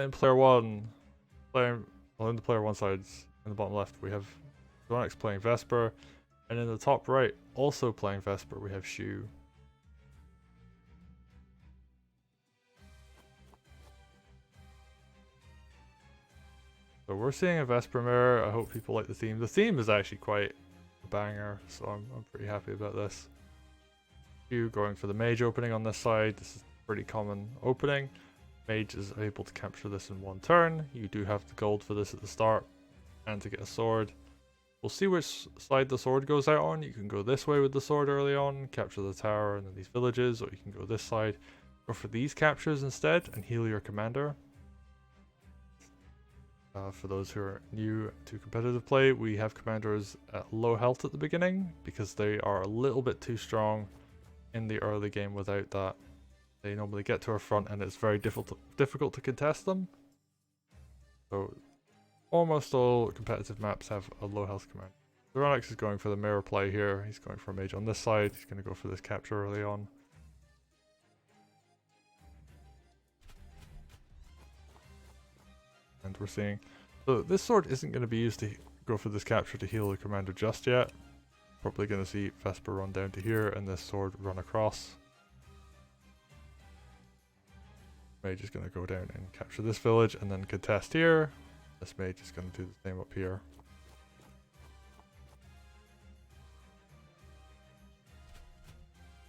In player one, playing well, in the player one sides in the bottom left we have Zeronix playing Vesper, and in the top right also playing Vesper we have Shu. So we're seeing a Vesper mirror. I hope people like the theme. The theme is actually quite a banger, so I'm pretty happy about this. Shu going for the mage opening on this side. This is a pretty common opening. Mage is able to capture this in one turn. You do have the gold for this at the start and to get a sword. We'll see which side the sword goes out on. You can go this way with the sword early on, capture the tower and then these villages, or you can go this side, go for these captures instead and heal your commander. For those who are new to competitive play, we have commanders at low health at the beginning because they are a little bit too strong in the early game without that. They normally get to our front and it's very difficult to contest them. So almost all competitive maps have a low health command. Zeronix is going for the mirror play here. He's going for a mage on this side. He's going to go for this capture early on. And we're seeing, so this sword isn't going to be used to go for this capture to heal the commander just yet. Probably going to see Vesper run down to here and this sword run across. Mage is going to go down and capture this village and then contest here. This mage is going to do the same up here.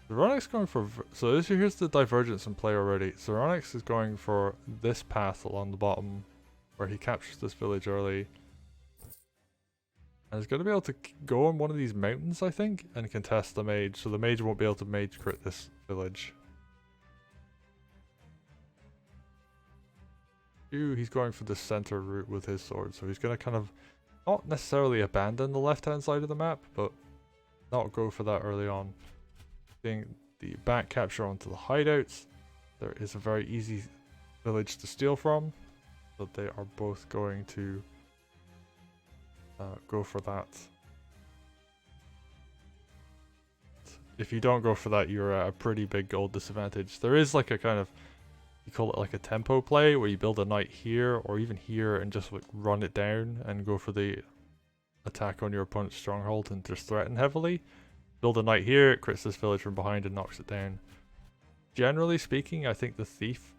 Zeronix going for, so here's the divergence in play already. Zeronix is going for this path along the bottom where he captures this village early. And he's going to be able to go on one of these mountains, I think, and contest the mage. So the mage won't be able to mage crit this village. He's going for the center route with his sword. So he's going to kind of not necessarily abandon the left-hand side of the map, but not go for that early on. Seeing the back capture onto the hideouts. There is a very easy village to steal from. But they are both going to go for that. If you don't go for that, you're at a pretty big gold disadvantage. There is like a kind of, you call it like a tempo play, where you build a knight here or even here and just like run it down and go for the attack on your opponent's stronghold and just threaten heavily. Build a knight here, it crits this village from behind and knocks it down. Generally speaking, I think the thief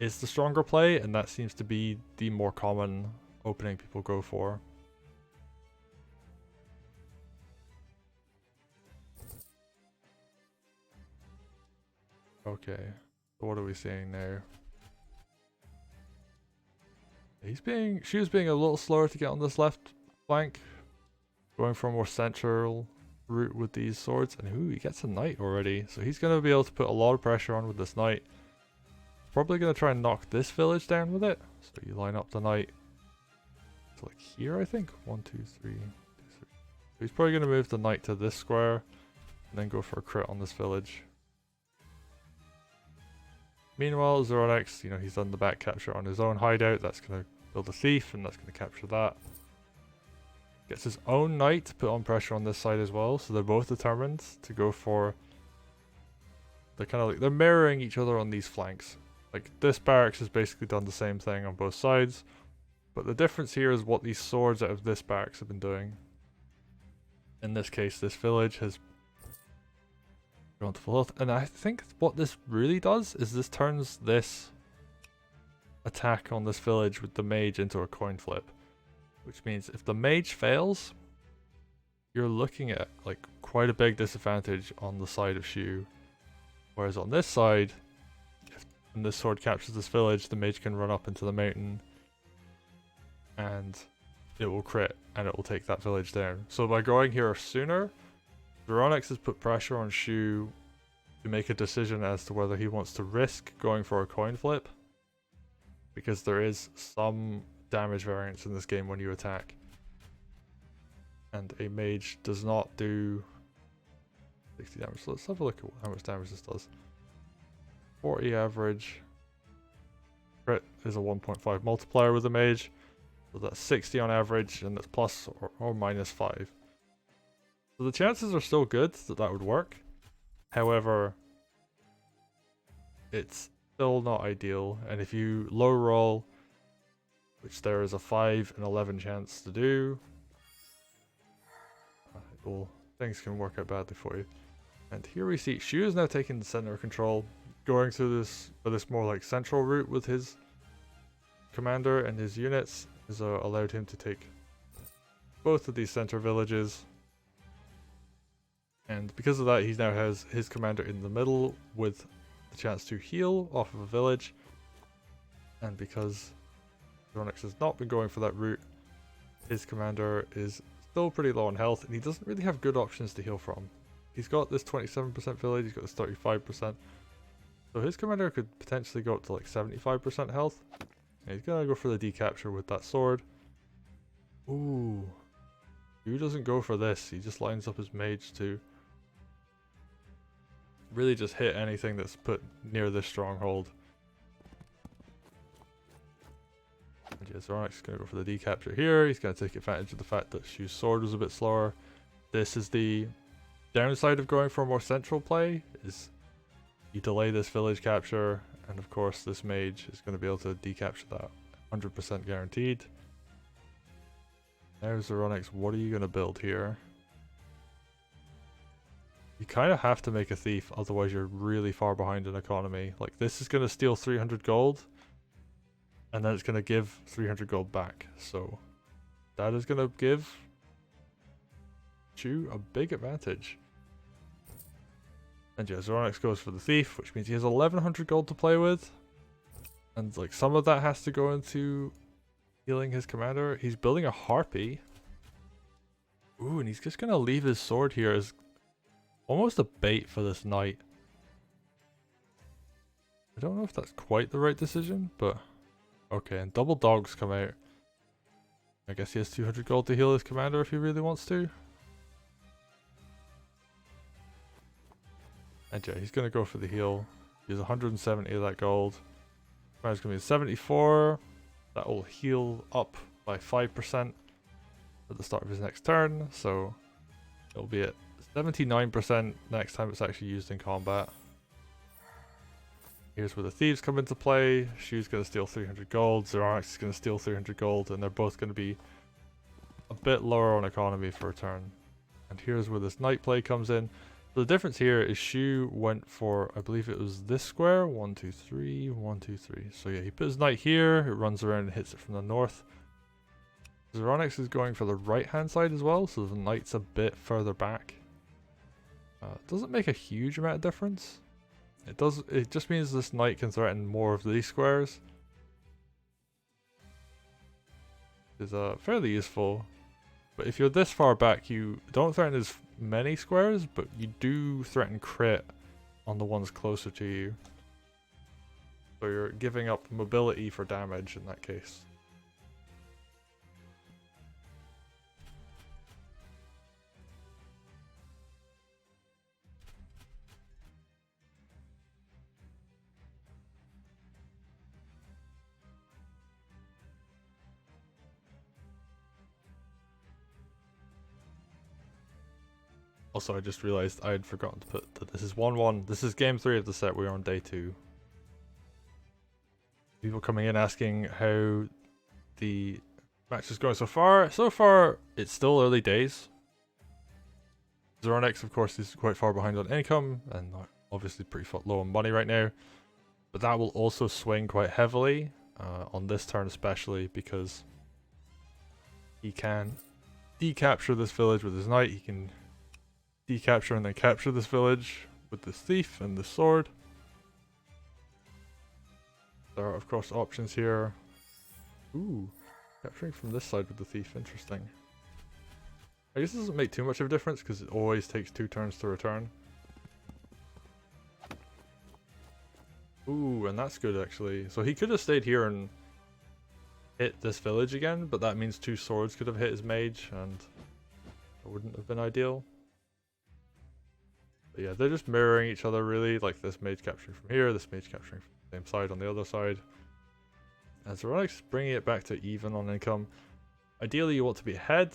is the stronger play, and that seems to be the more common opening people go for. Okay, so what are we seeing now? She was being a little slower to get on this left flank, going for a more central route with these swords, and he gets a knight already, so he's going to be able to put a lot of pressure on with this knight. Probably going to try and knock this village down with it. So you line up the knight to like here, I think. 1, 2, 3, 2, 3. So he's probably going to move the knight to this square and then go for a crit on this village. Meanwhile, Zeronix, he's done the back capture on his own hideout. That's going to build a thief and that's going to capture that. Gets his own knight to put on pressure on this side as well. So they're both determined to go for, they're kind of like, they're mirroring each other on these flanks. Like, this barracks has basically done the same thing on both sides. But the difference here is what these swords out of this barracks have been doing. In this case, this village has gone to full health. And I think what this really does is this turns this attack on this village with the mage into a coin flip. Which means if the mage fails, you're looking at like quite a big disadvantage on the side of Shu. Whereas on this side, when this sword captures this village, the mage can run up into the mountain and it will crit and it will take that village down. So by going here sooner, Zeronix has put pressure on Shu to make a decision as to whether he wants to risk going for a coin flip, because there is some damage variance in this game when you attack. And a mage does not do 60 damage. So let's have a look at how much damage this does. 40 average. Crit is a 1.5 multiplier with a mage. So that's 60 on average, and that's plus or minus 5. So the chances are still good that that would work. However, it's still not ideal. And if you low roll, which there is a 5 in 11 chance to do, well, things can work out badly for you. And here we see Shu is now taking the center of control, going through this more like central route with his commander, and his units has allowed him to take both of these center villages. And because of that, he now has his commander in the middle with the chance to heal off of a village. And because Zeronix has not been going for that route, his commander is still pretty low on health, and he doesn't really have good options to heal from. He's got this 27% village, he's got this 35%. So his commander could potentially go up to like 75% health. And he's gonna go for the decapture with that sword. Ooh. Who doesn't go for this? He just lines up his mage to really just hit anything that's put near this stronghold. And yeah, Zeronix is going to go for the decapture here. He's going to take advantage of the fact that Shu's sword was a bit slower. This is the downside of going for a more central play, is you delay this village capture, and of course this mage is going to be able to decapture that 100% guaranteed. Now Zeronix, what are you going to build here? You kind of have to make a thief, otherwise you're really far behind in economy. Like, this is going to steal 300 gold, and then it's going to give 300 gold back. So that is going to give Shu a big advantage. And yeah, Zeronix goes for the thief, which means he has 1100 gold to play with. And like, some of that has to go into healing his commander. He's building a harpy. Ooh, and he's just going to leave his sword here as almost a bait for this knight. I don't know if that's quite the right decision, but okay. And double dogs come out. I guess he has 200 gold to heal his commander if he really wants to. And yeah, he's going to go for the heal. He has 170 of that gold. Commander's going to be 74. That will heal up by 5% at the start of his next turn. So it'll be at 79% next time it's actually used in combat. Here's where the thieves come into play. Shu's going to steal 300 gold. Zeronix is going to steal 300 gold. And they're both going to be a bit lower on economy for a turn. And here's where this knight play comes in. So the difference here is Shu went for, I believe it was this square. 1, 2, 3, 1, 2, 3. So yeah, he put his knight here. It runs around and hits it from the north. Zeronix is going for the right hand side as well. So the knight's a bit further back. Doesn't make a huge amount of difference. It just means this knight can threaten more of these squares. Is fairly useful. But if you're this far back, you don't threaten as many squares, but you do threaten crit on the ones closer to you. So you're giving up mobility for damage in that case. Also, I just realized I had forgotten to put that this is 1-1. This is game 3 of the set. We're on day 2. People coming in asking how the match is going so far. So far, it's still early days. Zeronix, of course, is quite far behind on income and obviously pretty low on money right now. But that will also swing quite heavily on this turn especially, because he can decapture this village with his knight. He can decapture and then capture this village with this thief and the sword. There are of course options here. Ooh, capturing from this side with the thief, interesting. I guess it doesn't make too much of a difference because it always takes 2 turns to return. Ooh, and that's good actually. So he could have stayed here and hit this village again, but that means 2 swords could have hit his mage and it wouldn't have been ideal. But yeah, they're just mirroring each other really, like this mage capturing from here, this mage capturing from the same side on the other side. And Zeronix bringing it back to even on income. Ideally you want to be ahead,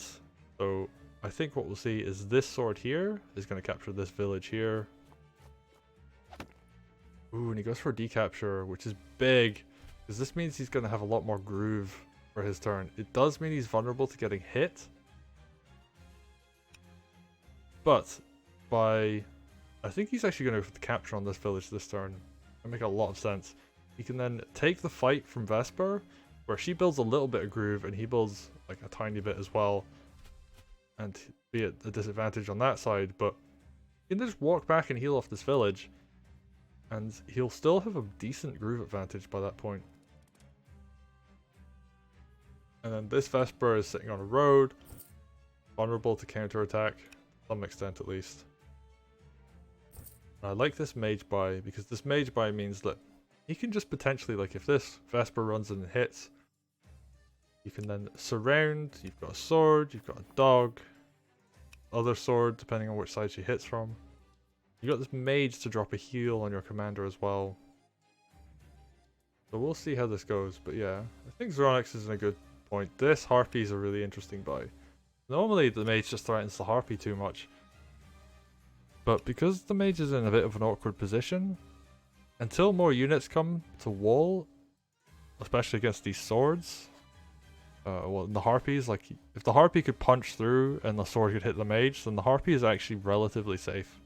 so I think what we'll see is this sword here is going to capture this village here. Ooh, and he goes for a decapture, which is big. Because this means he's going to have a lot more groove for his turn. It does mean he's vulnerable to getting hit. But by... I think he's actually going to capture on this village this turn. That makes a lot of sense. He can then take the fight from Vesper, where she builds a little bit of groove and he builds like a tiny bit as well. And be at a disadvantage on that side, but he can just walk back and heal off this village. And he'll still have a decent groove advantage by that point. And then this Vesper is sitting on a road, vulnerable to counterattack, to some extent at least. And I like this mage buy, because this mage buy means that he can just potentially, like if this Vesper runs in and hits, you can then surround, you've got a sword, you've got a dog, other sword depending on which side she hits from. You got this mage to drop a heal on your commander as well. So we'll see how this goes, but yeah, I think Zeronix is in a good point. This Harpy is a really interesting buy. Normally the mage just threatens the Harpy too much. But because the mage is in a bit of an awkward position, until more units come to wall, especially against these swords, well, the Harpies, like if the Harpy could punch through and the sword could hit the mage, then the Harpy is actually relatively safe.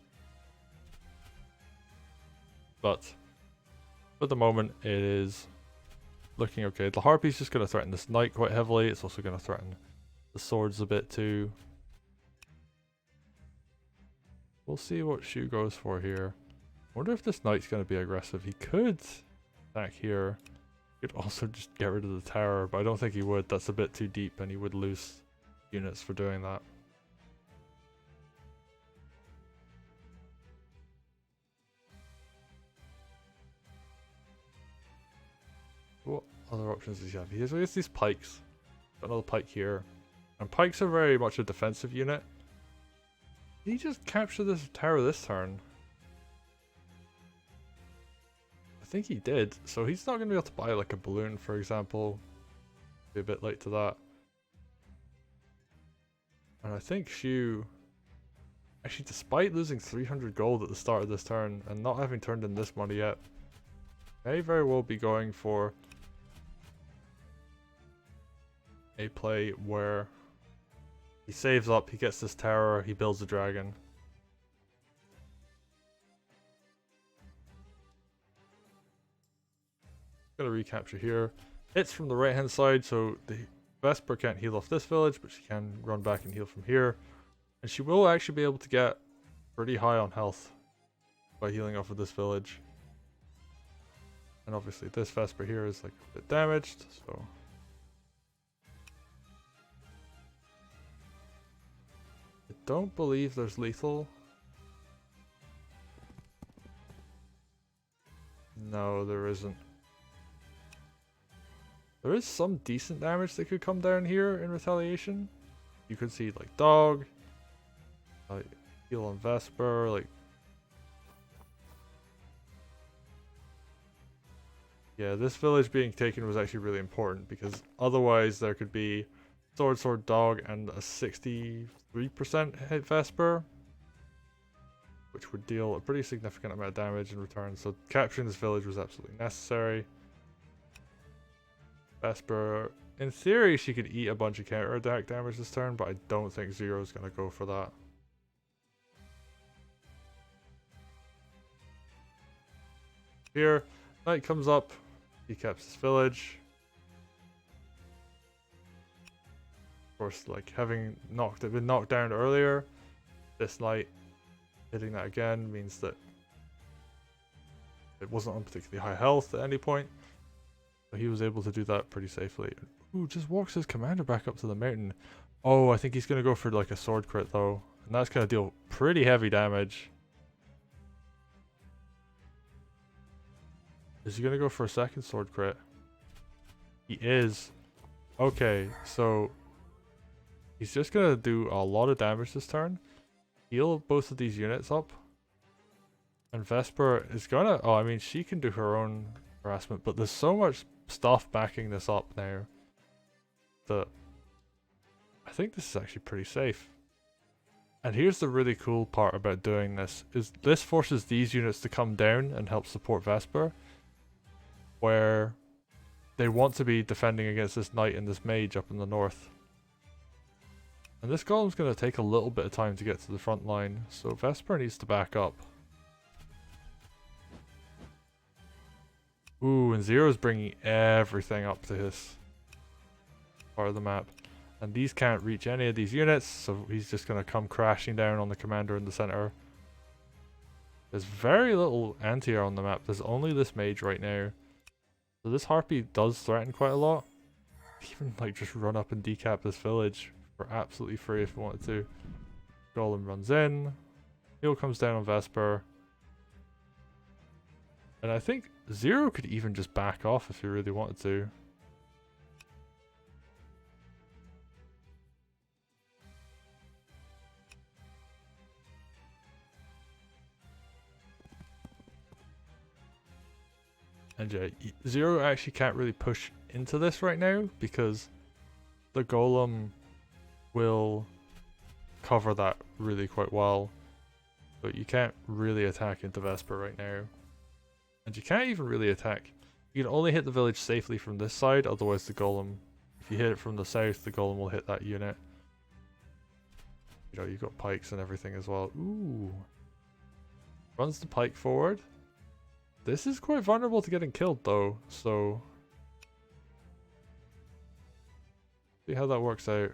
But at the moment it is looking okay. The Harpy's just going to threaten this knight quite heavily. It's also going to threaten the swords a bit too. We'll see what Shu goes for here. I wonder if this knight's going to be aggressive. He could attack here. He could also just get rid of the tower, but I don't think he would. That's a bit too deep and he would lose units for doing that. What other options does he have? He has these pikes. Got another pike here. And pikes are very much a defensive unit. Did he just capture this tower this turn? I think he did. So he's not going to be able to buy like a balloon, for example. Be a bit late to that. And I think Shu, actually despite losing 300 gold at the start of this turn and not having turned in this money yet, may very well be going for a play where he saves up, he gets this tower, he builds a dragon. Gonna recapture here. Hits from the right hand side, so the Vesper can't heal off this village, but she can run back and heal from here. And she will actually be able to get pretty high on health by healing off of this village. And obviously this Vesper here is like a bit damaged, so... I don't believe there's lethal. No, there isn't. There is some decent damage that could come down here in retaliation. You could see like dog, like heal on Vesper, like yeah, this village being taken was actually really important because otherwise there could be sword, dog, and a 63% hit Vesper, which would deal a pretty significant amount of damage in return. So capturing this village was absolutely necessary. Vesper, in theory, she could eat a bunch of counter attack damage this turn, but I don't think Zero's going to go for that. Here, knight comes up, he caps his village. Of course, like having been knocked down earlier, this knight hitting that again means that it wasn't on particularly high health at any point. So he was able to do that pretty safely. Ooh, just walks his commander back up to the mountain. Oh, I think he's going to go for like a sword crit though. And that's going to deal pretty heavy damage. Is he going to go for a second sword crit? He is. Okay, so he's just going to do a lot of damage this turn. Heal both of these units up. And Vesper is going to... Oh, I mean, she can do her own harassment, but there's so much stuff backing this up now that I think this is actually pretty safe. And here's the really cool part about doing this, is this forces these units to come down and help support Vesper, where they want to be defending against this knight and this mage up in the north. And this golem's going to take a little bit of time to get to the front line, so Vesper needs to back up. Ooh, and Zero's bringing everything up to his part of the map. And these can't reach any of these units, so he's just going to come crashing down on the commander in the center. There's very little anti-air on the map. There's only this mage right now. So this Harpy does threaten quite a lot. Even like just run up and decap this village for absolutely free if you wanted to. Golem runs in. Heal comes down on Vesper. And I think Zero could even just back off if he really wanted to. And yeah, Zero actually can't really push into this right now because the golem will cover that really quite well. But you can't really attack into Vesper right now. And you can't even really attack. You can only hit the village safely from this side, otherwise the golem, if you hit it from the south, the golem will hit that unit. You know, you've got pikes and everything as well. Ooh. Runs the pike forward. This is quite vulnerable to getting killed though, so see how that works out.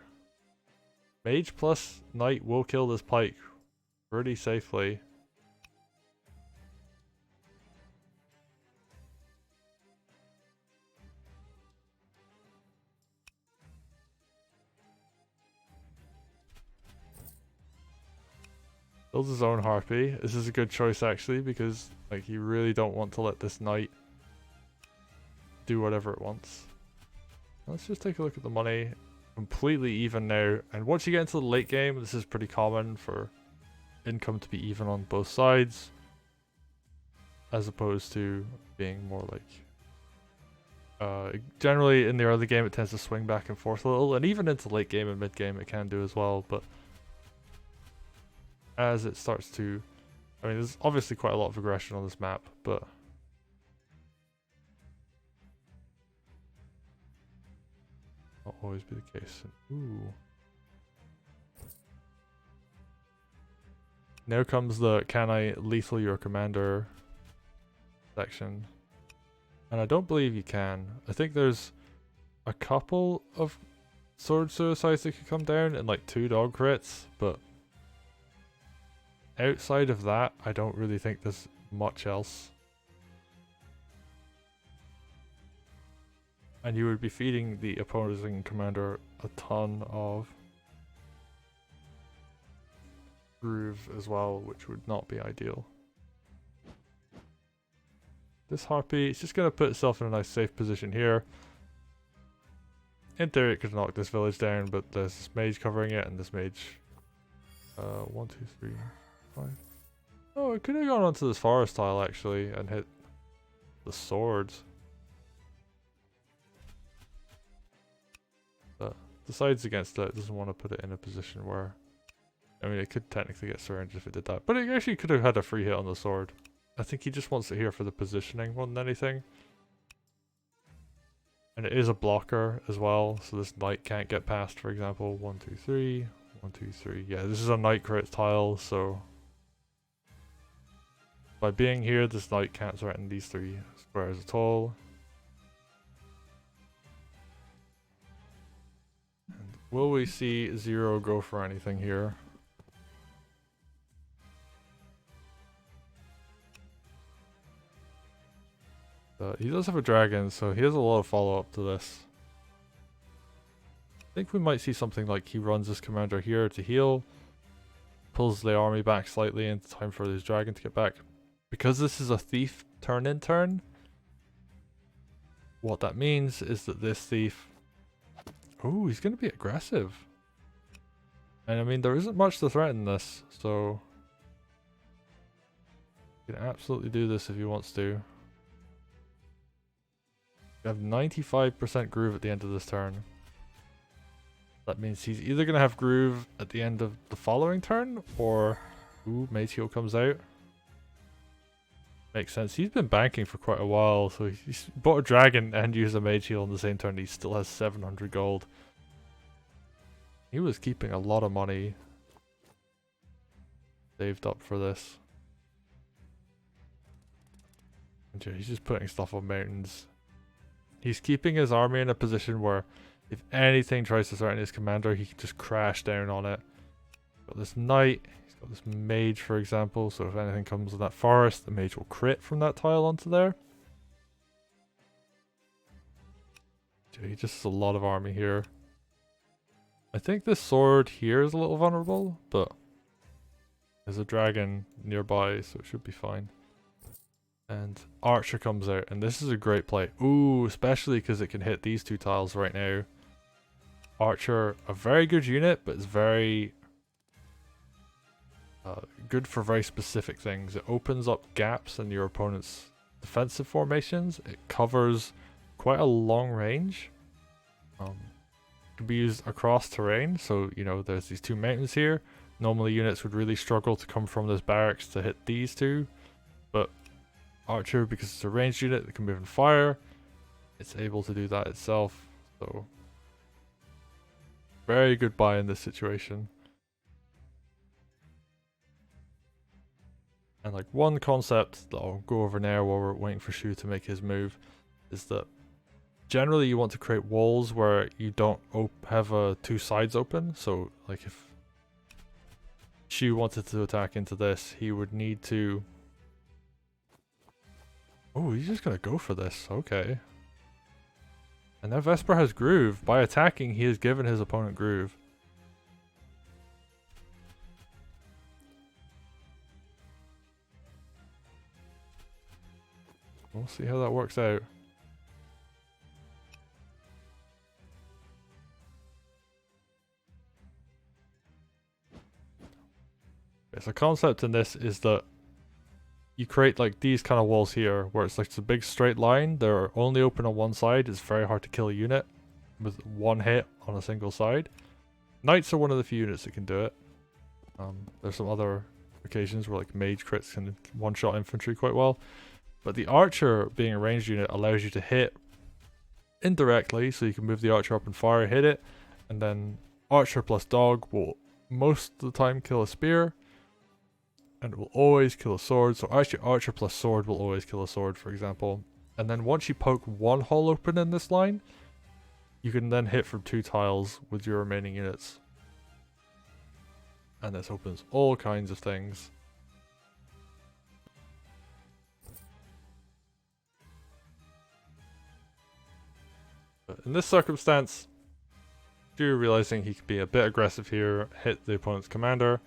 Mage plus knight will kill this pike pretty safely. Builds his own Harpy. This is a good choice actually, because like you really don't want to let this knight do whatever it wants. Let's just take a look at the money. Completely even now, and once you get into the late game, this is pretty common for income to be even on both sides, as opposed to being more like generally in the early game it tends to swing back and forth a little, and even into late game and mid game it can do as well, but as it starts to, I mean, there's obviously quite a lot of aggression on this map, but not always be the case. Ooh. Now comes the can I lethal your commander section. And I don't believe you can. I think there's a couple of sword suicides that could come down and like 2 dog crits, but outside of that, I don't really think there's much else. And you would be feeding the opposing commander a ton of groove as well, which would not be ideal. This Harpy is just going to put itself in a nice safe position here. In theory it could knock this village down, but there's this mage covering it, and this mage 1, 2, 3, 5. Oh, it could have gone onto this forest tile actually and hit the sword. But decides against it, doesn't want to put it in a position where, I mean, it could technically get surrounded if it did that, but it actually could have had a free hit on the sword. I think he just wants it here for the positioning more than anything. And it is a blocker as well, so this knight can't get past, for example. 1, 2, 3, 1, 2, 3. Yeah, this is a knight crit tile, so by being here, this knight can't threaten these 3 squares at all. And will we see Zero go for anything here? He does have a dragon, so he has a lot of follow-up to this. I think we might see something like he runs his commander here to heal, pulls the army back slightly in time for his dragon to get back. Because this is a thief turn in turn, what that means is that this thief, oh, he's going to be aggressive. And I mean, there isn't much to threaten this, so he can absolutely do this if he wants to. We have 95% groove at the end of this turn. That means he's either going to have Groove at the end of the following turn, or... Ooh, Mage Heal comes out. Makes sense. He's been banking for quite a while, so he's bought a Dragon and used a Mage Heal on the same turn. He still has 700 gold. He was keeping a lot of money saved up for this. And yeah, he's just putting stuff on mountains. He's keeping his army in a position where if anything tries to threaten his commander, he can just crash down on it. Got this knight. He's got this mage, for example. So if anything comes in that forest, the mage will crit from that tile onto there. Dude, he just has a lot of army here. I think this sword here is a little vulnerable, but there's a dragon nearby, so it should be fine. And Archer comes out, and this is a great play. Ooh, especially because it can hit these two tiles right now. Archer, a very good unit, but it's very good for very specific things. It opens up gaps in your opponent's defensive formations. It covers quite a long range. It can be used across terrain, so you know there's these two mountains here. Normally units would really struggle to come from this barracks to hit these two, but Archer, because it's a ranged unit that can move and fire, it's able to do that itself. So very good buy in this situation. And like one concept that I'll go over now while we're waiting for Shu to make his move is that generally you want to create walls where you don't have two sides open. So like if Shu wanted to attack into this, he would need to... Oh, he's just gonna go for this. Okay. And now Vesper has Groove. By attacking, he has given his opponent Groove. We'll see how that works out. Okay, so concept in this is that you create like these kind of walls here where it's like it's a big straight line. They're only open on one side. It's very hard to kill a unit with one hit on a single side. Knights are one of the few units that can do it. There's some other occasions where like mage crits can one-shot infantry quite well. But the archer, being a ranged unit, allows you to hit indirectly, so you can move the archer up and fire, hit it, and then archer plus dog will most of the time kill a spear, and it will always kill a sword. So actually archer plus sword will always kill a sword, for example. And then once you poke one hole open in this line, you can then hit from two tiles with your remaining units. And this opens all kinds of things. But in this circumstance, Shu realizing he could be a bit aggressive here, hit the opponent's commander.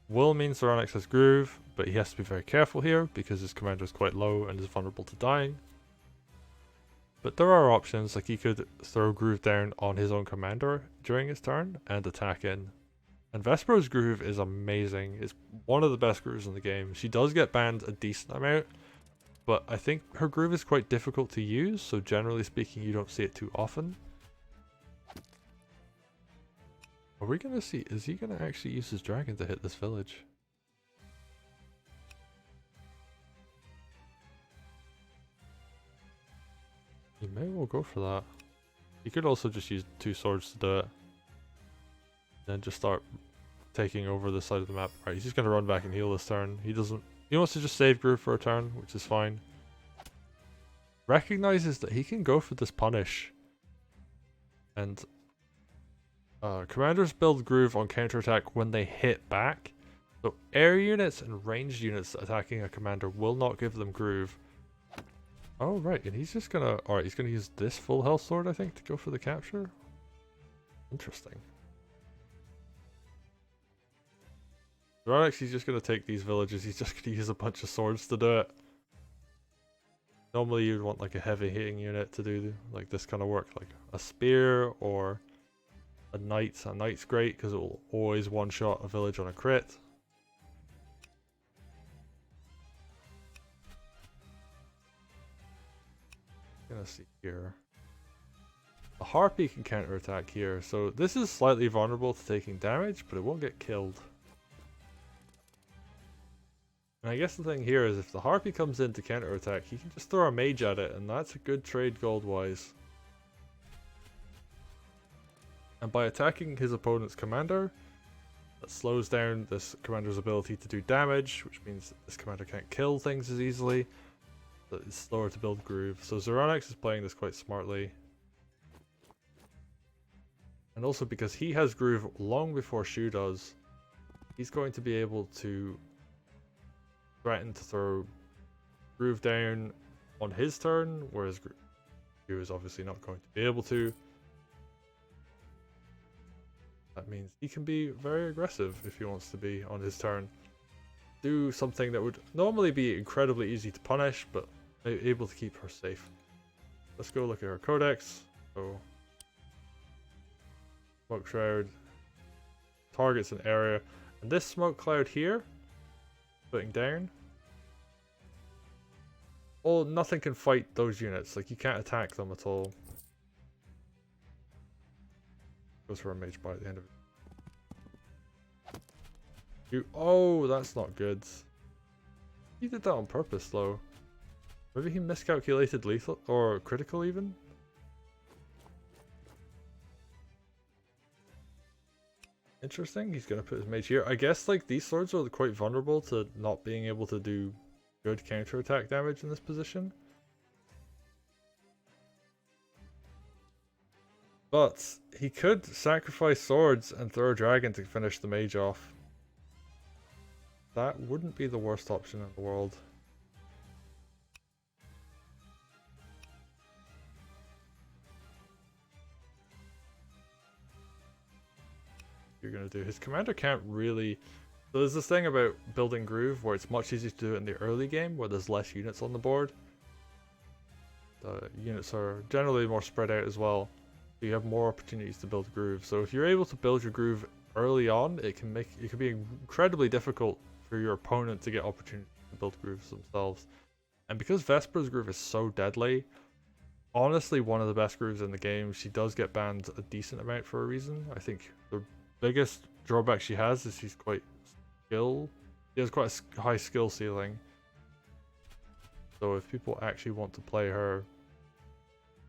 Will mean Zeronix has Groove, but he has to be very careful here because his commander is quite low and is vulnerable to dying. But there are options, like he could throw Groove down on his own commander during his turn and attack in. And Vesper's Groove is amazing. It's one of the best grooves in the game. She does get banned a decent amount, but I think her Groove is quite difficult to use, so generally speaking you don't see it too often. Are we gonna see, is he gonna actually use his dragon to hit this village? He may well go for that. He could also just use two swords to do it. Then just start taking over this side of the map. Right, he's just gonna run back and heal this turn. He wants to just save Groove for a turn, which is fine. Recognizes that he can go for this punish. And commanders build Groove on counterattack when they hit back. So air units and ranged units attacking a commander will not give them Groove. Oh right, and he's just gonna... Alright, he's gonna use this full health sword, I think, to go for the capture. Interesting. Zeronix, he's just gonna take these villages, he's just gonna use a bunch of swords to do it. Normally you'd want like a heavy hitting unit to do like this kind of work, like a spear or a knight. A knight's great because it will always one-shot a village on a crit. Gonna see here. The Harpy can counterattack here, so this is slightly vulnerable to taking damage, but it won't get killed. And I guess the thing here is if the Harpy comes in to counterattack, he can just throw a mage at it, and that's a good trade gold-wise. And by attacking his opponent's commander, that slows down this commander's ability to do damage, which means that this commander can't kill things as easily. So it's slower to build Groove. So Zeronix is playing this quite smartly. And also because he has Groove long before Shu does, he's going to be able to threaten to throw Groove down on his turn, whereas Shu is obviously not going to be able to. That means he can be very aggressive if he wants to be on his turn. Do something that would normally be incredibly easy to punish, but able to keep her safe. Let's go look at her codex. So, Smoke Shroud targets an area, and this smoke cloud here, putting down. Oh, nothing can fight those units. Like, you can't attack them at all. Goes for a mage bite at the end of it. Oh, that's not good. He did that on purpose, though. Maybe he miscalculated lethal or critical even. Interesting. He's gonna put his mage here. I guess like these swords are quite vulnerable to not being able to do good counterattack damage in this position. But he could sacrifice swords and throw a dragon to finish the mage off. That wouldn't be the worst option in the world. You're gonna do. His commander can't really. So there's this thing about building Groove where it's much easier to do it in the early game where there's less units on the board. The units are generally more spread out as well. You have more opportunities to build Groove. So if you're able to build your Groove early on, it can be incredibly difficult for your opponent to get opportunities to build Grooves themselves. And because Vesper's Groove is so deadly, honestly one of the best Grooves in the game, she does get banned a decent amount for a reason. I think the biggest drawback she has is she's quite skill. She has quite a high skill ceiling. So if people actually want to play her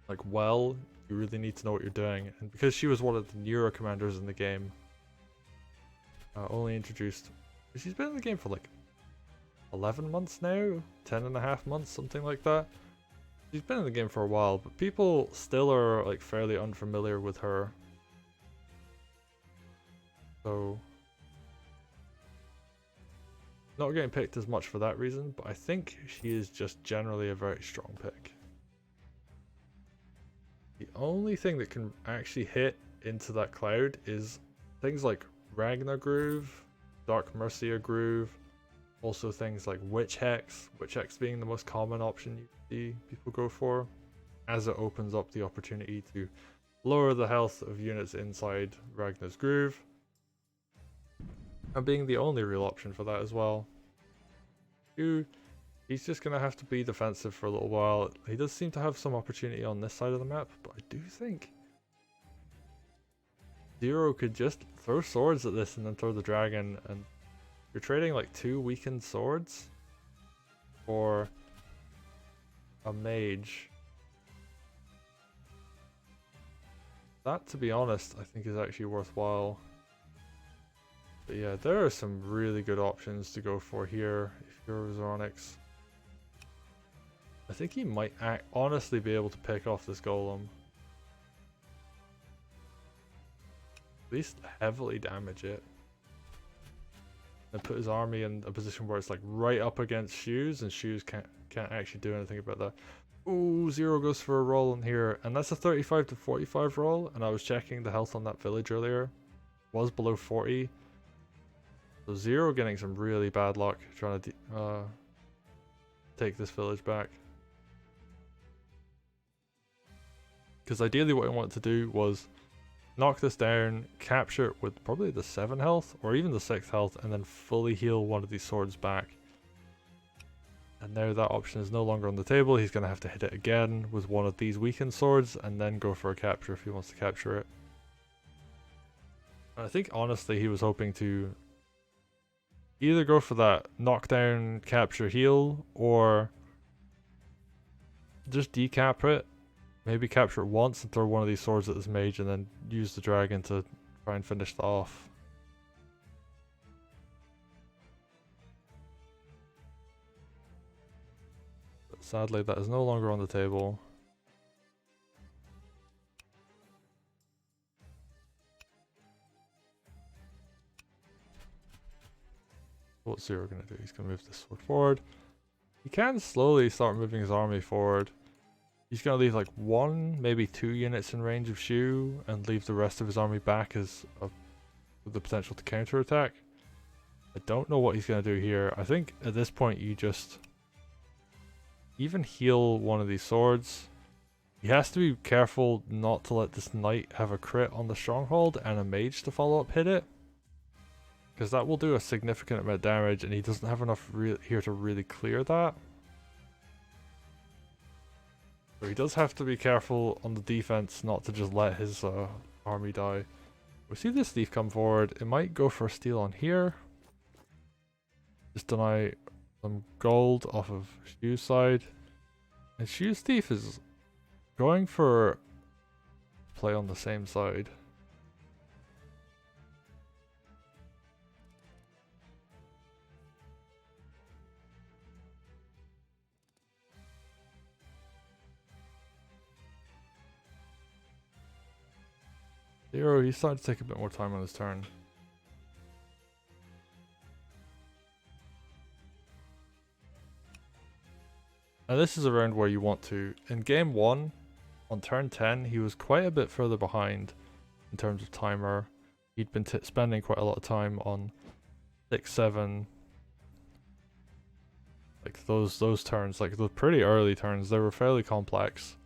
like well, you really need to know what you're doing. And because she was one of the newer commanders in the game, only introduced, she's been in the game for like 11 months now, 10.5 months, something like that. She's been in the game for a while, but people still are like fairly unfamiliar with her. So, not getting picked as much for that reason, but I think she is just generally a very strong pick. The only thing that can actually hit into that cloud is things like Ragnar Groove, Dark Mercia Groove, also things like Witch Hex being the most common option you see people go for, as it opens up the opportunity to lower the health of units inside Ragnar's Groove, and being the only real option for that as well. He's just going to have to be defensive for a little while. He does seem to have some opportunity on this side of the map, but I do think Zero could just throw swords at this and then throw the dragon, and you're trading like 2 weakened swords for a mage. That, to be honest, I think is actually worthwhile. But yeah, there are some really good options to go for here if you're Zeronix. I think he might honestly be able to pick off this golem. At least heavily damage it. And put his army in a position where it's like right up against Shoes, and Shoes can't actually do anything about that. Ooh, Zero goes for a roll in here, and that's a 35 to 45 roll, and I was checking the health on that village earlier. It was below 40. So Zero getting some really bad luck trying to take this village back. Because ideally what I wanted to do was knock this down, capture it with probably the 7 health or even the 6 health, and then fully heal one of these swords back. And now that option is no longer on the table. He's going to have to hit it again with one of these weakened swords and then go for a capture if he wants to capture it. And I think honestly he was hoping to either go for that knockdown capture heal or just decap it. Maybe capture it once and throw one of these swords at this mage and then use the dragon to try and finish that off. Sadly, that is no longer on the table. What's Zero going to do? He's going to move this sword forward. He can slowly start moving his army forward. He's going to leave like 1, maybe 2 units in range of Shu and leave the rest of his army back as with the potential to counterattack. I don't know what he's going to do here. I think at this point you just even heal one of these swords. He has to be careful not to let this knight have a crit on the stronghold and a mage to follow up hit it, because that will do a significant amount of damage and he doesn't have enough here to really clear that. So he does have to be careful on the defense not to just let his army die. We see this thief come forward. It might go for a steal on here. Just deny some gold off of Shu's side. And Shu's thief is going for play on the same side. Zero, he's starting to take a bit more time on his turn. Now this is a round where you want to, in game 1, on turn 10, he was quite a bit further behind in terms of timer. He'd been spending quite a lot of time on 6, 7, like those turns, like the pretty early turns, they were fairly complex.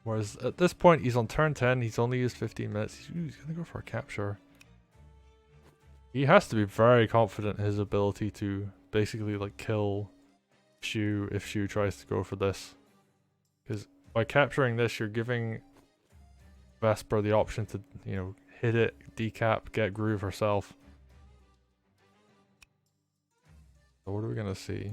Whereas at this point, he's on turn 10, he's only used 15 minutes, he's gonna go for a capture. He has to be very confident in his ability to basically like kill Shu if Shu tries to go for this. Because by capturing this, you're giving Vesper the option to, you know, hit it, decap, get Groove herself. So what are we gonna see?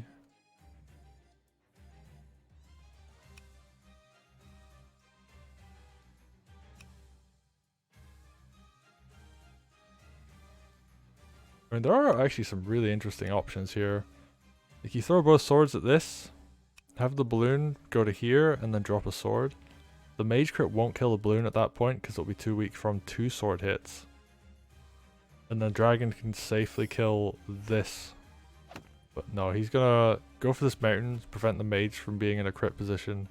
I mean, there are actually some really interesting options here. Like, you throw both swords at this, have the balloon go to here, and then drop a sword. The mage crit won't kill the balloon at that point because it'll be too weak from 2 sword hits. And then dragon can safely kill this. But no, he's gonna go for this mountain to prevent the mage from being in a crit position.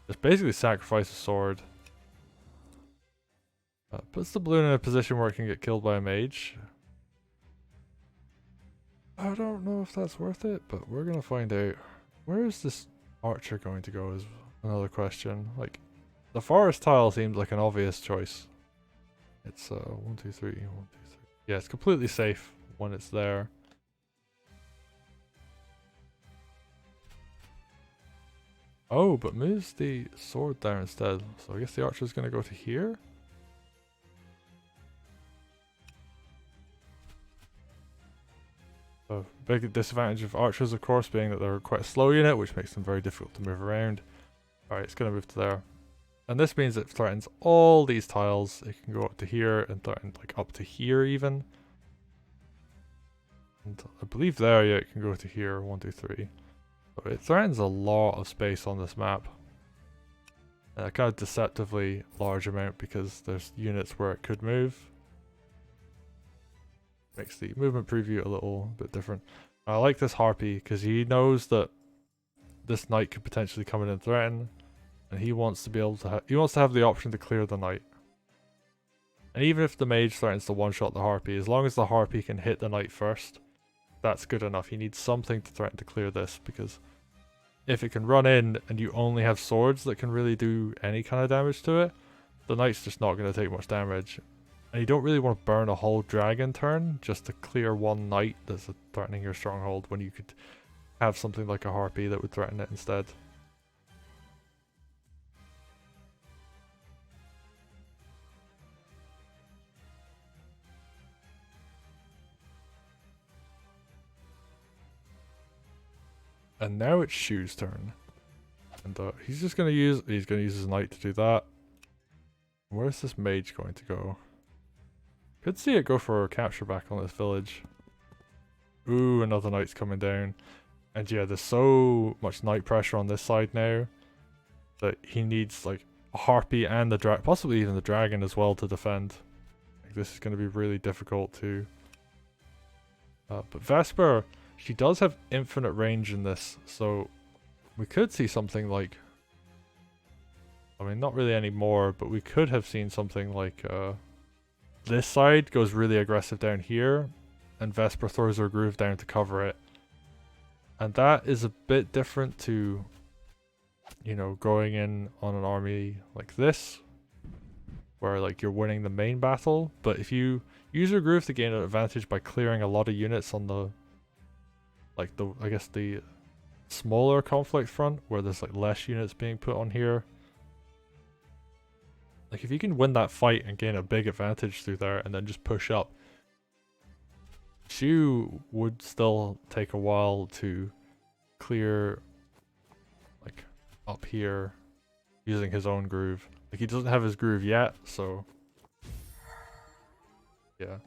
Just basically sacrifice a sword. Puts the balloon in a position where it can get killed by a mage. I don't know if that's worth it, but we're gonna find out. Where is this archer going to go is another question. Like, the forest tile seems like an obvious choice. It's 1, 2, 3, 1, 2, 3. Yeah, it's completely safe when it's there. Oh, but moves the sword there instead. So I guess the archer's gonna go to here. So, big disadvantage of archers, of course, being that they're quite a slow unit, which makes them very difficult to move around. Alright, it's going to move to there. And this means it threatens all these tiles. It can go up to here and threaten like up to here even. And I believe there, yeah, it can go to here, 1, 2, 3. So it threatens a lot of space on this map. A kind of deceptively large amount because there's units where it could move. Makes the movement preview a little bit different. I like this Harpy because he knows that this knight could potentially come in and threaten, and he wants to be able to have the option to clear the knight. And even if the mage threatens to one-shot the Harpy, as long as the Harpy can hit the knight first, that's good enough. He needs something to threaten to clear this, because if it can run in and you only have swords that can really do any kind of damage to it, the knight's just not going to take much damage. And you don't really want to burn a whole dragon turn just to clear one knight that's threatening your stronghold when you could have something like a harpy that would threaten it instead. And now it's Shu's turn. And he's just gonna use his knight to do that. Where's this mage going to go? Could see it go for a capture back on this village. Ooh, another knight's coming down. And yeah, there's so much knight pressure on this side now that he needs like a harpy and the possibly even the dragon as well to defend. Like, this is going to be really difficult to. But Vesper, she does have infinite range in this, so we could see something like. I mean, not really anymore, but we could have seen something like this side goes really aggressive down here, and Vesper throws her groove down to cover it. And that is a bit different to, you know, going in on an army like this, where like you're winning the main battle. But if you use your groove to gain an advantage by clearing a lot of units on the, like the, I guess the smaller conflict front, where there's like less units being put on here. Like if you can win that fight and gain a big advantage through there and then just push up, Shu would still take a while to clear like up here using his own groove. Like he doesn't have his groove yet, so yeah.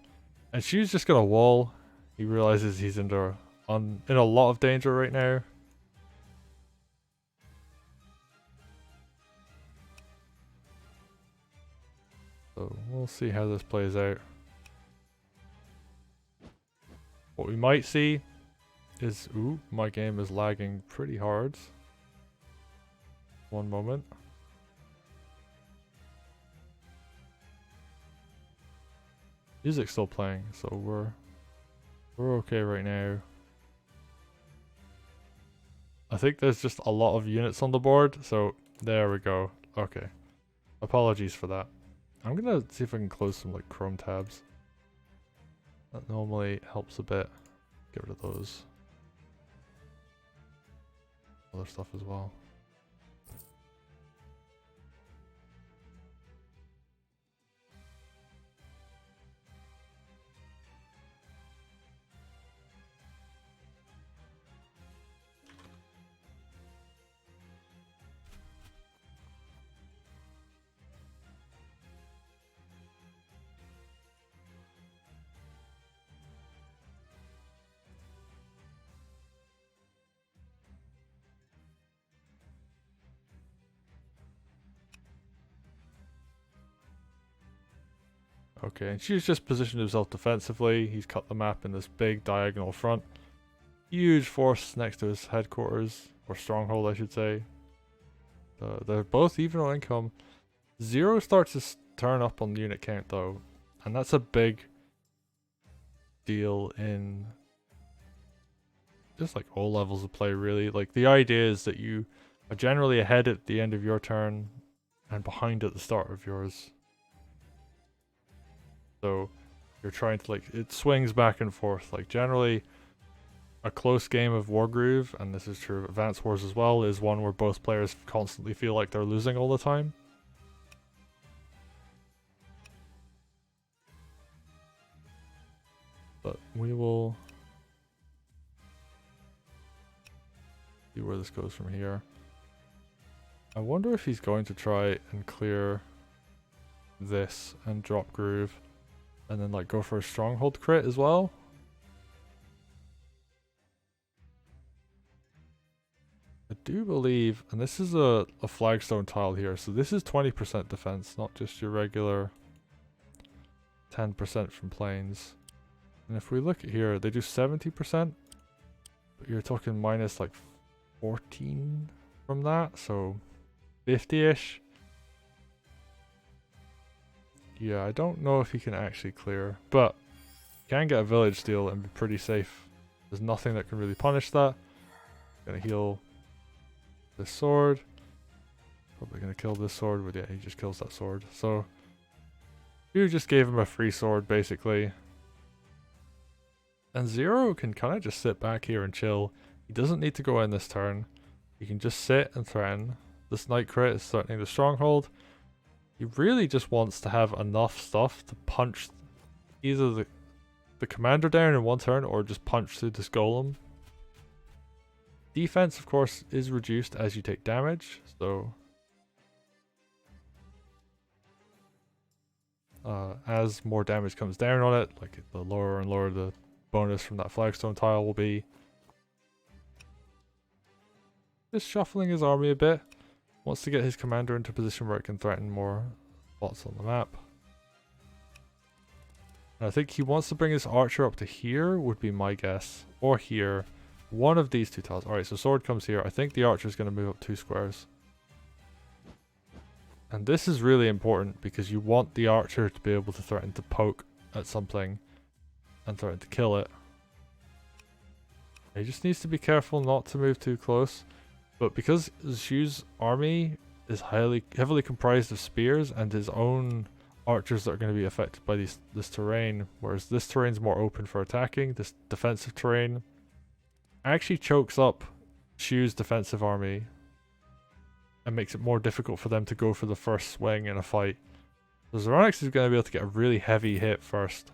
And Shu's just gonna wall. He realizes he's in a lot of danger right now. So we'll see how this plays out. What we might see is, ooh, my game is lagging pretty hard. One moment. Music's still playing, so we're okay right now. I think there's just a lot of units on the board, so there we go. Okay. Apologies for that. I'm gonna see if I can close some like Chrome tabs. That normally helps a bit. Get rid of those. Other stuff as well. Okay, and she's just positioned himself defensively. He's cut the map in this big diagonal front. Huge force next to his headquarters, or stronghold I should say. They're both even on income. Zero starts to turn up on the unit count though, and that's a big deal in just like all levels of play really. Like the idea is that you are generally ahead at the end of your turn and behind at the start of yours. So you're trying to like, it swings back and forth. Like generally a close game of Wargroove, and this is true of Advanced Wars as well, is one where both players constantly feel like they're losing all the time. But we will see where this goes from here. I wonder if he's going to try and clear this and drop groove. And then like go for a stronghold crit as well. I do believe, and this is a flagstone tile here, so this is 20% defense, not just your regular 10% from planes. And if we look at here, they do 70%, but you're talking minus like 14 from that, so 50-ish. Yeah, I don't know if he can actually clear, but can get a village steal and be pretty safe. There's nothing that can really punish that. Gonna heal this sword. Probably gonna kill this sword, but yeah, he just kills that sword. So you just gave him a free sword basically. And Zero can kind of just sit back here and chill. He doesn't need to go in this turn. He can just sit and threaten. This Knight crit is threatening the Stronghold. He really just wants to have enough stuff to punch either the commander down in one turn or just punch through this golem. Defense, of course, is reduced as you take damage, so as more damage comes down on it, like the lower and lower the bonus from that flagstone tile will be. Just shuffling his army a bit. Wants to get his commander into a position where it can threaten more spots on the map. And I think he wants to bring his archer up to here, would be my guess. Or here. One of these two tiles. Alright, so sword comes here. I think the archer is going to move up 2 squares. And this is really important because you want the archer to be able to threaten to poke at something and threaten to kill it. He just needs to be careful not to move too close. But because Xu's army is heavily comprised of spears and his own archers that are going to be affected by this terrain, whereas this terrain's more open for attacking, this defensive terrain actually chokes up Xu's defensive army and makes it more difficult for them to go for the first swing in a fight. So Zeronix is going to be able to get a really heavy hit first.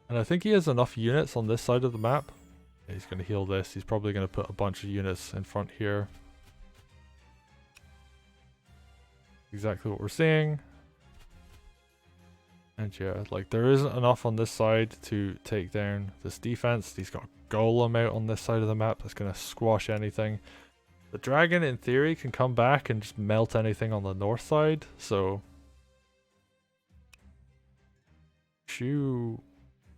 And I think he has enough units on this side of the map. He's going to heal this. He's probably going to put a bunch of units in front here. Exactly what we're seeing. And yeah, like there isn't enough on this side to take down this defense. He's got a golem out on this side of the map that's going to squash anything. The dragon in theory can come back and just melt anything on the north side. So Xu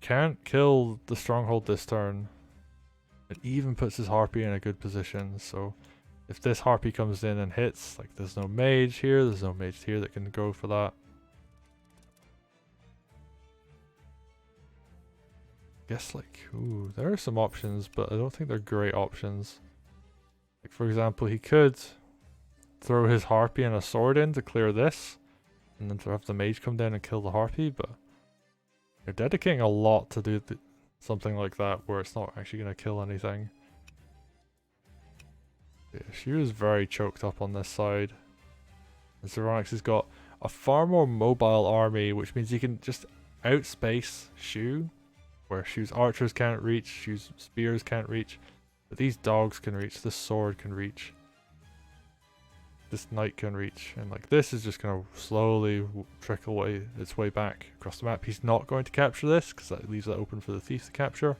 can't kill the stronghold this turn. It even puts his harpy in a good position. So if this harpy comes in and hits, like there's no mage here, there's no mage here that can go for that. Guess like, ooh, there are some options, but I don't think they're great options. Like for example, he could throw his harpy and a sword in to clear this, and then to have the mage come down and kill the harpy, but you're dedicating a lot to do something like that where it's not actually going to kill anything. Yeah, she was very choked up on this side. And Zeronix has got a far more mobile army, which means he can just outspace Xu, where Xu's archers can't reach, Xu's spears can't reach, but these dogs can reach, this sword can reach, this knight can reach, and like this is just going to slowly trickle its way back across the map. He's not going to capture this because that leaves it open for the thief to capture.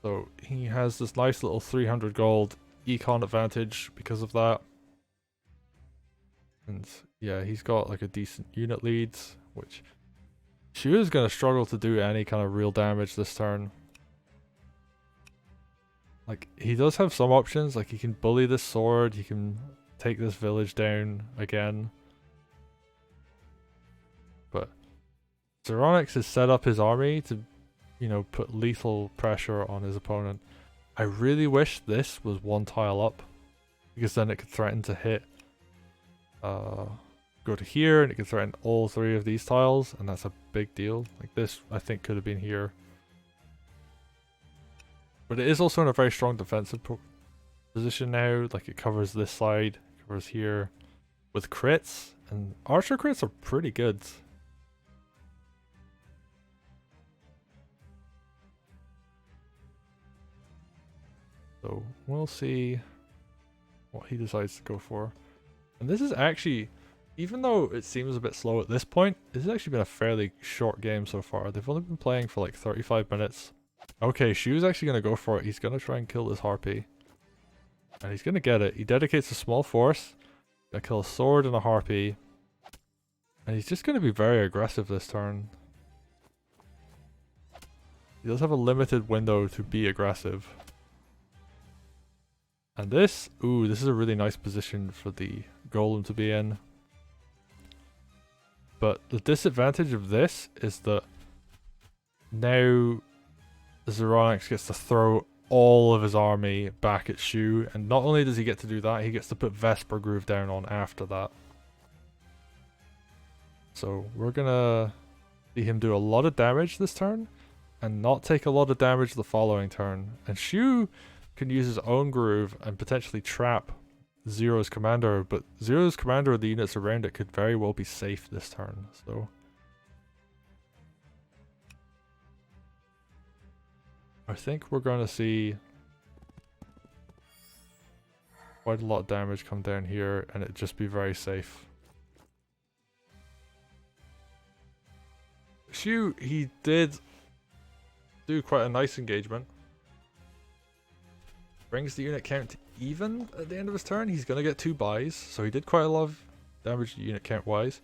So he has this nice little 300 gold econ advantage because of that. And yeah, he's got like a decent unit lead, which Xu is going to struggle to do any kind of real damage this turn. Like, he does have some options, like he can bully this sword, he can take this village down again. But Zeronix has set up his army to, you know, put lethal pressure on his opponent. I really wish this was one tile up, because then it could threaten to hit, go to here, and it could threaten all 3 of these tiles, and that's a big deal. Like this, I think, could have been here. But it is also in a very strong defensive position now. Like it covers this side, covers here, with crits, and archer crits are pretty good. So we'll see what he decides to go for. And this is actually, even though it seems a bit slow at this point, this has actually been a fairly short game so far. They've only been playing for like 35 minutes. Okay, Xu's actually going to go for it. He's going to try and kill this harpy. And he's going to get it. He dedicates a small force. Going to kill a sword and a harpy. And he's just going to be very aggressive this turn. He does have a limited window to be aggressive. And this, ooh, this is a really nice position for the golem to be in. But the disadvantage of this is that now Zeronix gets to throw all of his army back at Xu, and not only does he get to do that, he gets to put Vesper Groove down on after that. So we're gonna see him do a lot of damage this turn and not take a lot of damage the following turn. And Shu can use his own groove and potentially trap Zero's commander, but Zero's commander or the units around it could very well be safe this turn. So I think we're going to see quite a lot of damage come down here and it just be very safe. Shu, he did do quite a nice engagement. Brings the unit count to even at the end of his turn. He's going to get 2 buys, so he did quite a lot of damage unit count wise,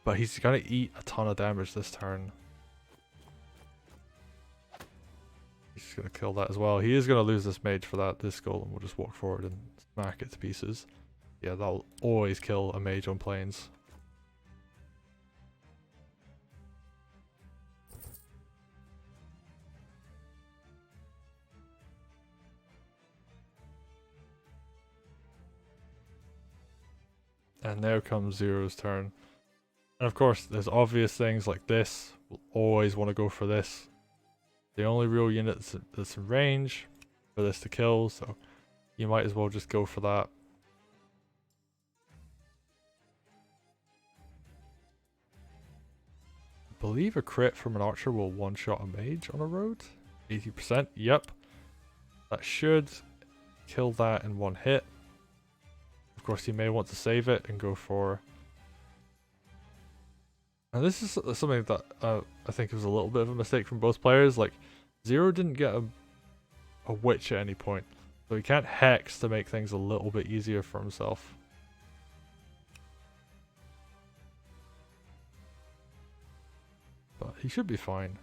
but he's going to eat a ton of damage this turn. He's going to kill that as well. He is going to lose this mage for that. This golem will just walk forward and smack it to pieces. Yeah, that'll always kill a mage on planes. And now comes Zero's turn. And of course, there's obvious things like this. We'll always want to go for this. The only real unit that's in range for this to kill, so you might as well just go for that. I believe a crit from an archer will one-shot a mage on a road. 80%, yep. That should kill that in 1 hit. Of course, you may want to save it and go for... And this is something that I think was a little bit of a mistake from both players. Like, Zero didn't get a witch at any point, so he can't hex to make things a little bit easier for himself. But he should be fine.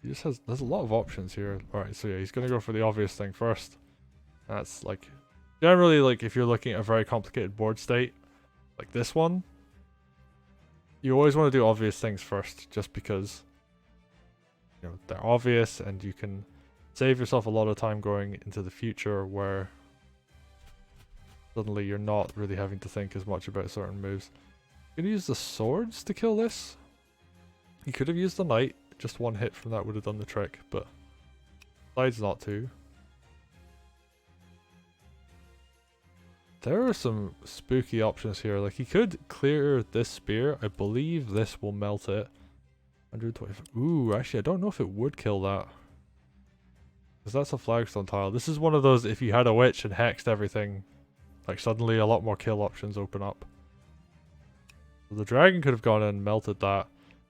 He just has, there's a lot of options here. Alright, so yeah, he's gonna go for the obvious thing first. That's like, generally like if you're looking at a very complicated board state, like this one, you always want to do obvious things first, just because, you know, they're obvious and you can save yourself a lot of time going into the future where suddenly you're not really having to think as much about certain moves. You're gonna use the swords to kill this. You could have used the knight. Just 1 hit from that would have done the trick, but decides not to. There are some spooky options here. Like, he could clear this spear. I believe this will melt it. 125. Ooh, actually, I don't know if it would kill that. Because that's a flagstone tile. This is one of those, if you had a witch and hexed everything, like, suddenly a lot more kill options open up. So the dragon could have gone in and melted that.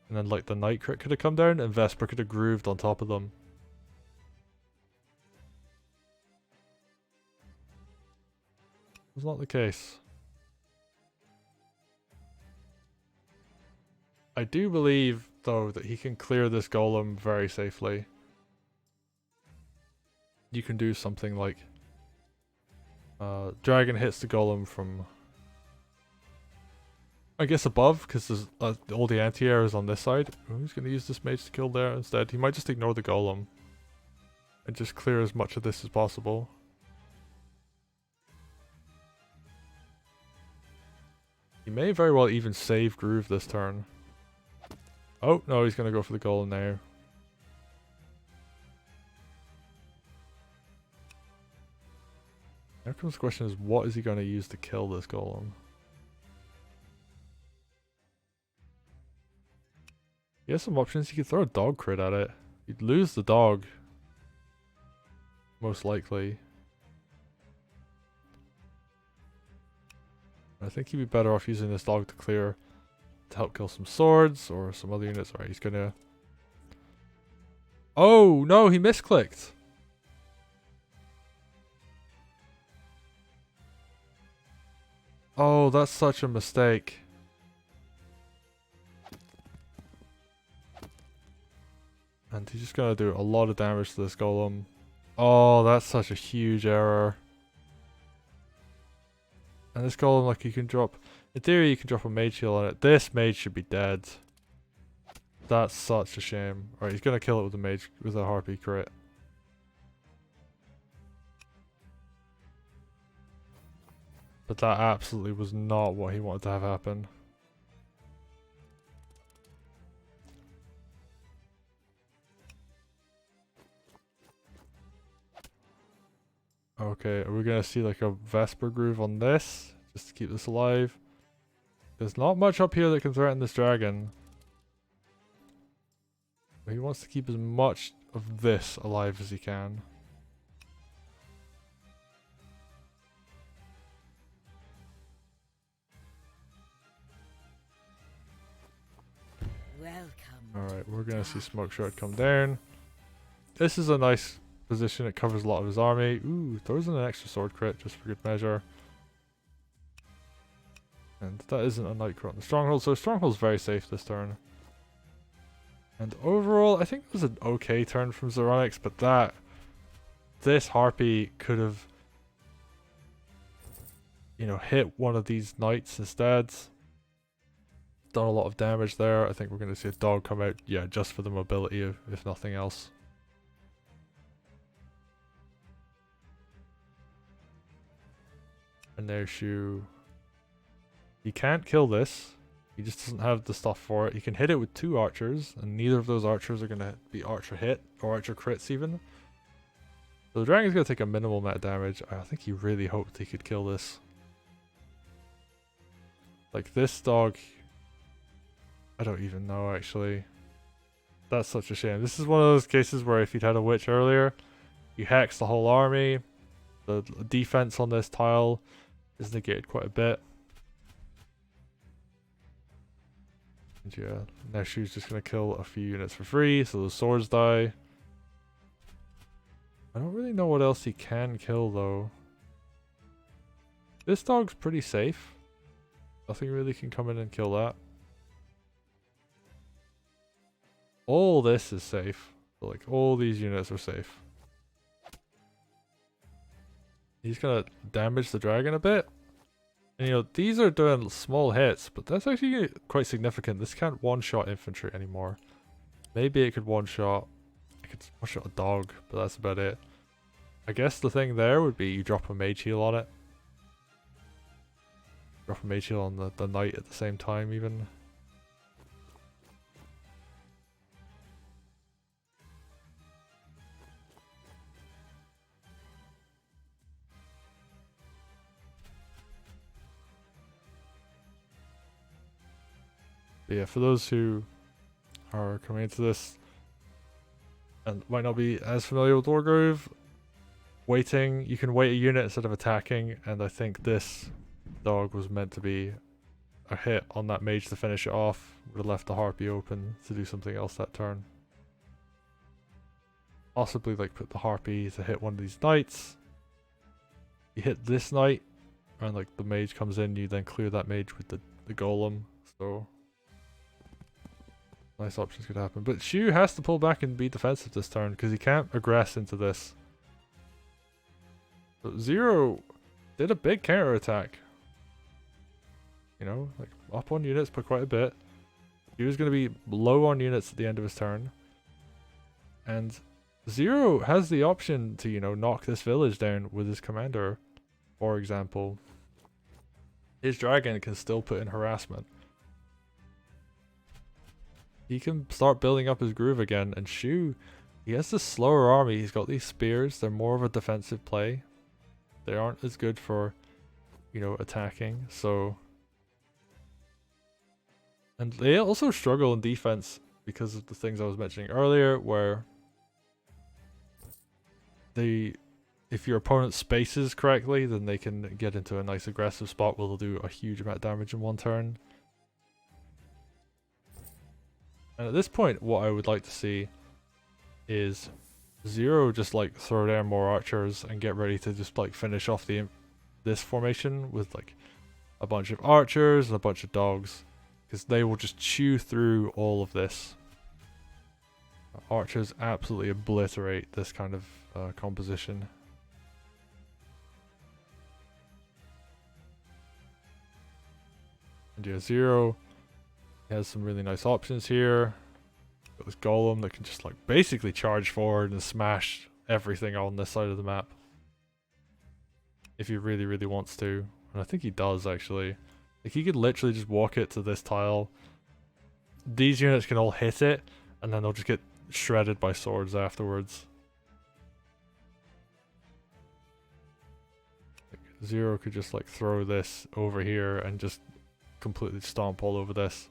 And then, like, the Night Crit could have come down, and Vesper could have grooved on top of them. Was not the case. I do believe, though, that he can clear this golem very safely. You can do something like... dragon hits the golem from... I guess above, because there's all the anti-air on this side. Oh, he's going to use this mage to kill there instead. He might just ignore the golem and just clear as much of this as possible. He may very well even save Groove this turn. Oh, no, he's going to go for the golem now. Now comes the question is, what is he going to use to kill this golem? He has some options. He could throw a dog crit at it. He'd lose the dog. Most likely. I think he'd be better off using this dog to clear, to help kill some swords or some other units. Alright, he's gonna... Oh, no, he misclicked. Oh, that's such a mistake. And he's just gonna do a lot of damage to this golem. Oh, that's such a huge error. And this golem, like, you can drop... In theory, you can drop a mage heal on it. This mage should be dead. That's such a shame. Alright, he's gonna kill it with a mage, with a harpy crit. But that absolutely was not what he wanted to have happen. Okay, are we gonna see like a Vesper Groove on this? Just to keep this alive? There's not much up here that can threaten this dragon. But he wants to keep as much of this alive as he can. Alright, we're gonna see Smoke Shard come down. This is a nice position, it covers a lot of his army. Ooh, throws in an extra sword crit just for good measure. And that isn't a Night Crit on the Stronghold, so Stronghold's very safe this turn. And overall, I think it was an okay turn from Zeronix, but this Harpy could have, you know, hit one of these Knights instead. Done a lot of damage there. I think we're going to see a dog come out, yeah, just for the mobility, if nothing else. And there's Shu. He can't kill this. He just doesn't have the stuff for it. He can hit it with 2 archers, and neither of those archers are going to be archer hit, or archer crits even. So the dragon's going to take a minimal amount of damage. I think he really hoped he could kill this. Like this dog, I don't even know actually. That's such a shame. This is one of those cases where if you'd had a witch earlier, you hex the whole army. The defense on this tile is negated quite a bit. And yeah, now she's just going to kill a few units for free, so the swords die. I don't really know what else he can kill though. This dog's pretty safe. Nothing really can come in and kill that. All this is safe. So like all these units are safe. He's gonna damage the dragon a bit. And you know, these are doing small hits, but that's actually quite significant. This can't one-shot infantry anymore. Maybe it could one-shot. It could one-shot a dog, but that's about it. I guess the thing there would be you drop a mage heal on it. Drop a mage heal on the knight at the same time even. But yeah, for those who are coming into this and might not be as familiar with Wargroove, waiting, you can wait a unit instead of attacking, and I think this dog was meant to be a hit on that mage to finish it off. Would have left the Harpy open to do something else that turn. Possibly like put the Harpy to hit one of these knights. You hit this knight, and like the mage comes in, you then clear that mage with the golem. So nice options could happen. But Shu has to pull back and be defensive this turn because he can't aggress into this. So Zero did a big counter attack. You know, like up on units by quite a bit. He was going to be low on units at the end of his turn. And Zero has the option to, you know, knock this village down with his commander. For example, his dragon can still put in harassment. He can start building up his groove again, and Shu, he has this slower army. He's got these spears. They're more of a defensive play. They aren't as good for, you know, attacking. So, and they also struggle in defense because of the things I was mentioning earlier, where if your opponent spaces correctly, then they can get into a nice aggressive spot where they'll do a huge amount of damage in one turn. And at this point, what I would like to see is Zero just like throw down more archers and get ready to just like finish off this formation with like a bunch of archers and a bunch of dogs, because they will just chew through all of this. Archers absolutely obliterate this kind of composition. And yeah, Zero has some really nice options here. Got this golem that can just like basically charge forward and smash everything on this side of the map if he really, really wants to. And I think he does actually. Like he could literally just walk it to this tile. These units can all hit it, and then they'll just get shredded by swords afterwards. Zero could just like throw this over here and just completely stomp all over this.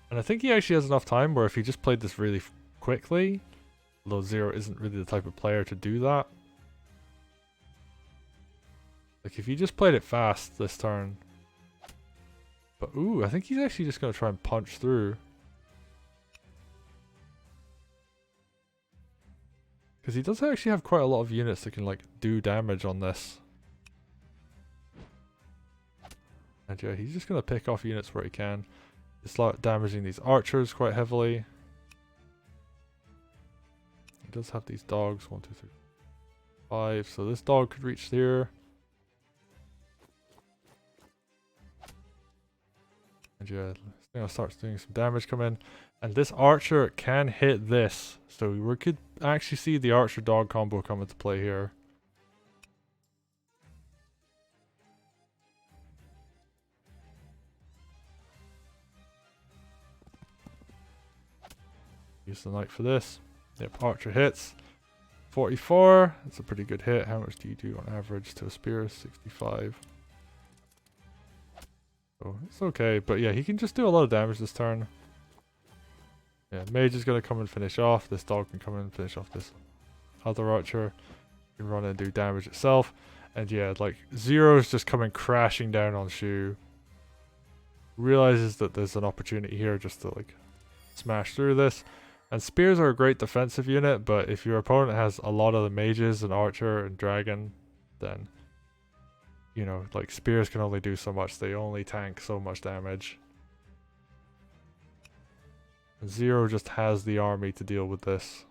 And I think he actually has enough time where if he just played this really quickly, although Zero isn't really the type of player to do that. Like if he just played it fast this turn. But ooh, I think he's actually just going to try and punch through. Because he does actually have quite a lot of units that can like do damage on this. And yeah, he's just going to pick off units where he can. Start damaging these archers quite heavily. He does have these dogs. 1, 2, 3, 5. So this dog could reach here. And yeah, it's gonna start doing some damage come in. And this archer can hit this. So we could actually see the archer dog combo come into play here. Use the knight for this. Yep, archer hits. 44. That's a pretty good hit. How much do you do on average to a spear? 65. So it's okay. But yeah, he can just do a lot of damage this turn. Yeah, mage is going to come and finish off. This dog can come in and finish off this other archer. Can run and do damage itself. And yeah, like Zero's just coming crashing down on Shu. Realizes that there's an opportunity here just to like smash through this. And spears are a great defensive unit, but if your opponent has a lot of the mages and archer and dragon, then, you know, like spears can only do so much. They only tank so much damage. And Zero just has the army to deal with this.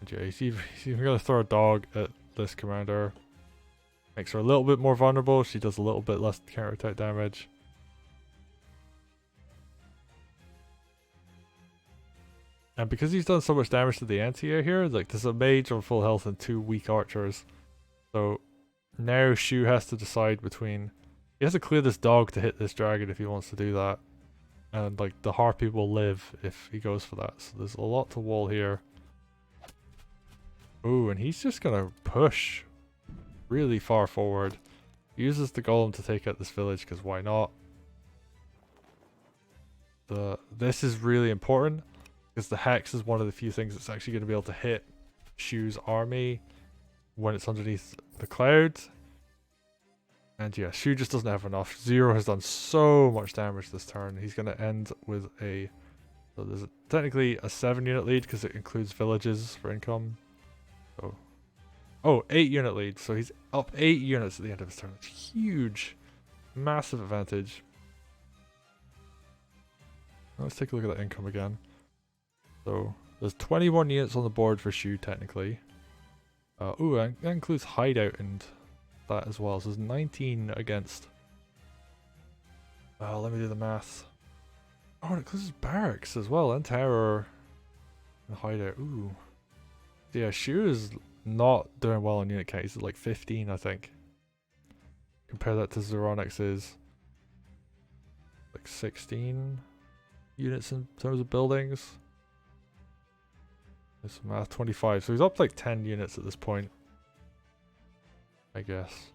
And yeah, he's even going to throw a dog at this commander. Makes her a little bit more vulnerable. She does a little bit less counter-attack damage. And because he's done so much damage to the anti-air here, like there's a mage on full health and 2 weak archers. So now Shu has to decide between... He has to clear this dog to hit this dragon if he wants to do that. And like the harpy will live if he goes for that. So there's a lot to wall here. Ooh, and he's just gonna push really far forward. Uses the golem to take out this village because why not? This is really important because the hex is one of the few things that's actually going to be able to hit Shu's army when it's underneath the clouds. And yeah, Shu just doesn't have enough. Zero has done so much damage this turn. He's going to end with a... So there's technically a 7-unit lead because it includes villages for income. So... Oh, 8-unit lead. So he's up 8 units at the end of his turn. It's huge. Massive advantage. Let's take a look at that income again. So there's 21 units on the board for Shu technically. Ooh, and that includes hideout and that as well. So there's 19 against. Let me do the math. Oh, it includes barracks as well and tower and hideout. Ooh. Yeah, Shu is not doing well on unit count. He's at like 15, I think. Compare that to Zeronix's like 16 units in terms of buildings. There's some math, 25. So he's up like 10 units at this point, I guess.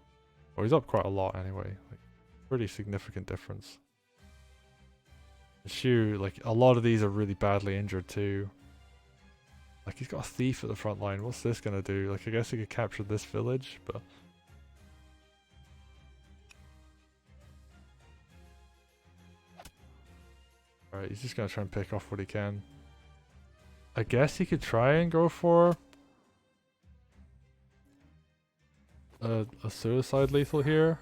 Well, he's up quite a lot anyway. Like, pretty significant difference. Shu, like a lot of these are really badly injured too. Like he's got a thief at the front line. What's this gonna do? Like I guess he could capture this village, but alright, he's just gonna try and pick off what he can. I guess he could try and go for a suicide lethal here.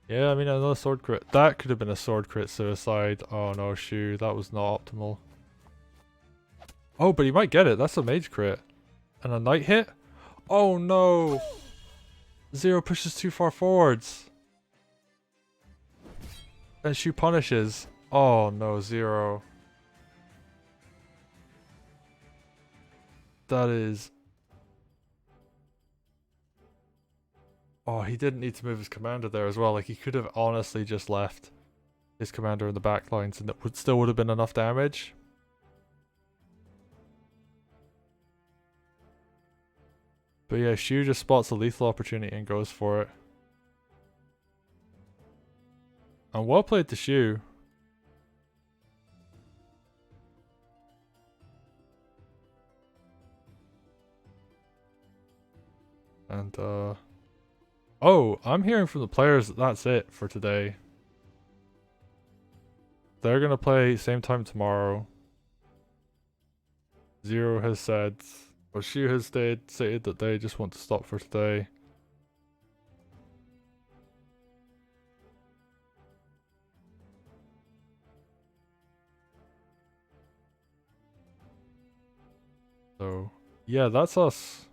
Yeah, I mean another sword crit. That could have been a sword crit suicide. Oh no, Shu, that was not optimal. Oh, but he might get it. That's a mage crit. And a knight hit? Oh no! Zero pushes too far forwards. And Shu punishes. Oh no, Zero. That is... Oh, he didn't need to move his commander there as well. Like, he could have honestly just left. his commander in the back lines, and that would have been enough damage. But yeah, Shu just spots a lethal opportunity and goes for it. And well played to Shu. And oh, I'm hearing from the players that that's it for today. They're gonna play same time tomorrow. Zero has said, or Shu has stated that they just want to stop for today. So yeah, that's us.